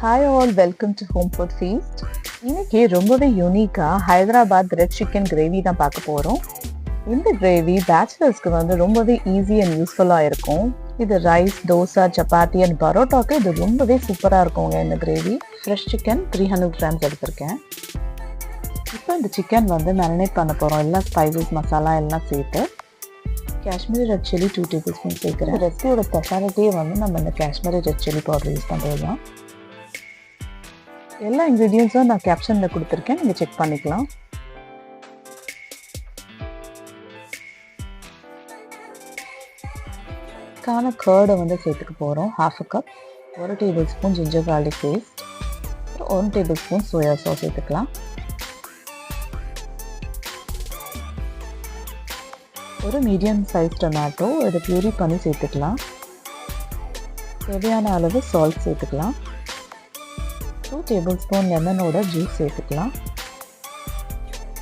Hi all, welcome to Home Food Feast. இன்னைக்கு ரொம்பவே யூனிக்கா Hyderabad red chicken gravy தான் பார்க்க போகிறோம். இந்த கிரேவி பேச்சுலர்ஸ்க்கு வந்து ரொம்பவே ஈஸி அண்ட் யூஸ்ஃபுல்லாக இருக்கும். இது ரைஸ், தோசை, சப்பாத்தி அண்ட் பரோட்டாக்கு இது ரொம்பவே சூப்பராக இருக்குங்க. இந்த கிரேவி ஃப்ரெஷ் சிக்கன் 300 கிராம்ஸ் எடுத்திருக்கேன். இப்போ இந்த சிக்கன் வந்து மேரினேட் பண்ண போகிறோம். எல்லா ஸ்பைசஸ் மசாலா எல்லாம் சேர்த்து Kashmiri red chilli 2 table spoon சேர்க்குறேன். ரெசிபியோட ஸ்பெஷாலிட்டியே வந்து நம்ம இந்த Kashmiri red chilli powder use பண்ணுறது தான். எல்லா இன்க்ரீடியன்ஸும் நான் கேப்ஷனில் கொடுத்துருக்கேன், நீங்கள் செக் பண்ணிக்கலாம். கர்டை வந்து சேர்த்துக்க போகிறோம். 1/2 cup, 1 tablespoon ginger garlic paste, 1 tablespoon soya sauce சேர்த்துக்கலாம். ஒரு மீடியம் சைஸ் டொமேட்டோ, இதை பியூரி பண்ணி சேர்த்துக்கலாம். தேவையான அளவு சால்ட் சேர்த்துக்கலாம். 2 டேபிள் ஸ்பூன் லெமனோட ஜூஸ் சேர்த்துக்கலாம்.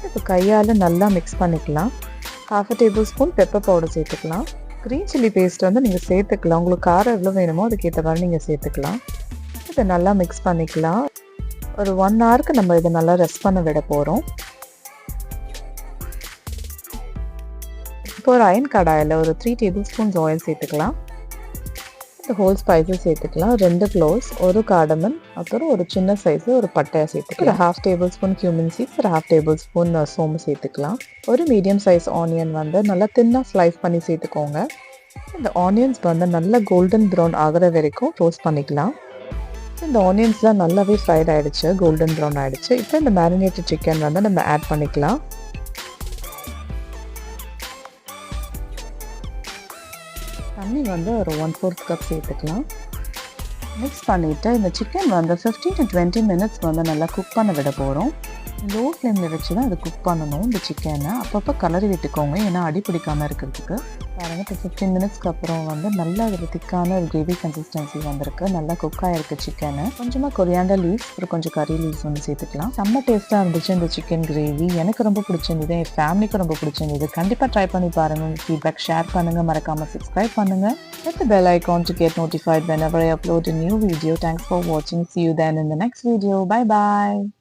இப்போ கையால் நல்லா மிக்ஸ் பண்ணிக்கலாம். 1/2 டேபிள் ஸ்பூன் பெப்பர் பவுடர் சேர்த்துக்கலாம். க்ரீன் சில்லி பேஸ்ட் வந்து நீங்கள் சேர்த்துக்கலாம். உங்களுக்கு காரம் எவ்வளோ வேணுமோ அதுக்கேற்ற மாதிரி நீங்கள் சேர்த்துக்கலாம். இதை நல்லா மிக்ஸ் பண்ணிக்கலாம். ஒரு 1 ஹவருக்கு நம்ம இதை நல்லா ரெஸ்ட் பண்ண விட போகிறோம். இப்போ ஒரு அயன் கடாயில் ஒரு 3 டேபிள் ஸ்பூன்ஸ் ஆயில் சேர்த்துக்கலாம். ஹோல் ஸ்பைசஸ் சேர்த்துக்கலாம். 2 க்ளோவ்ஸ், 1 கார்டமன், அப்புறம் ஒரு சின்ன சைஸு ஒரு பட்டையை சேர்த்துக்கலாம். 1/2 tablespoon cumin seeds, 1/2 tablespoon சோம்பு சேர்த்துக்கலாம். ஒரு மீடியம் சைஸ் ஆனியன் வந்து நல்லா தின்னாக ஸ்லைஸ் பண்ணி சேர்த்துக்கோங்க. இந்த ஆனியன்ஸ் வந்து நல்லா கோல்டன் ப்ரௌன் ஆகிற வரைக்கும் ரோஸ்ட் பண்ணிக்கலாம். இந்த ஆனியன்ஸ்லாம் நல்லாவே ஃப்ரைட் ஆகிடுச்சு, கோல்டன் ப்ரௌன் ஆகிடுச்சு. இப்போ இந்த மேரினேட்டட் சிக்கன் வந்து நம்ம ஆட் பண்ணிக்கலாம். தண்ணி வந்து ஒரு 1/4 கப் சேர்த்துக்கலாம். மிக்ஸ் பண்ணிவிட்டு இந்த சிக்கன் வந்து 15 to 20 மினிட்ஸ் வந்து நல்லா குக் பண்ண விட போகிறோம். லோ ஃப்ளேமில் வச்சு தான் அதை குக் பண்ணணும். இந்த சிக்கனை அப்பப்போ கலரி விட்டுக்கோங்க, ஏன்னா அடி பிடிக்காமல் இருக்கிறதுக்கு. பாருங்கள், இப்போ 15 மினிட்ஸ்க்கு அப்புறம் வந்து நல்லா ஒரு திக்கான ஒரு கிரேவி கன்சிஸ்டன்சி வந்திருக்கு. நல்லா குக் ஆகிருக்கு சிக்கனு. கொஞ்சமாக கொரியாண்டர் லீவ்ஸ், அப்புறம் கொஞ்சம் கறி லீவ்ஸ் வந்து சேர்த்துக்கலாம். செம்ம டேஸ்ட்டாக இருந்துச்சு இந்த சிக்கன் கிரேவி. எனக்கு ரொம்ப பிடிச்சிருந்தது, என் ஃபேமிலிக்கு ரொம்ப பிடிச்சிருந்தது. கண்டிப்பாக ட்ரை பண்ணி பாருங்கள். ஃபீட்பேக் ஷேர் பண்ணுங்கள், மறக்காமல் சப்ஸ்கிரைப் பண்ணுங்கள். Hit the bell icon to get notified whenever I upload a new video. Thanks for watching. See you then in the next video. Bye bye.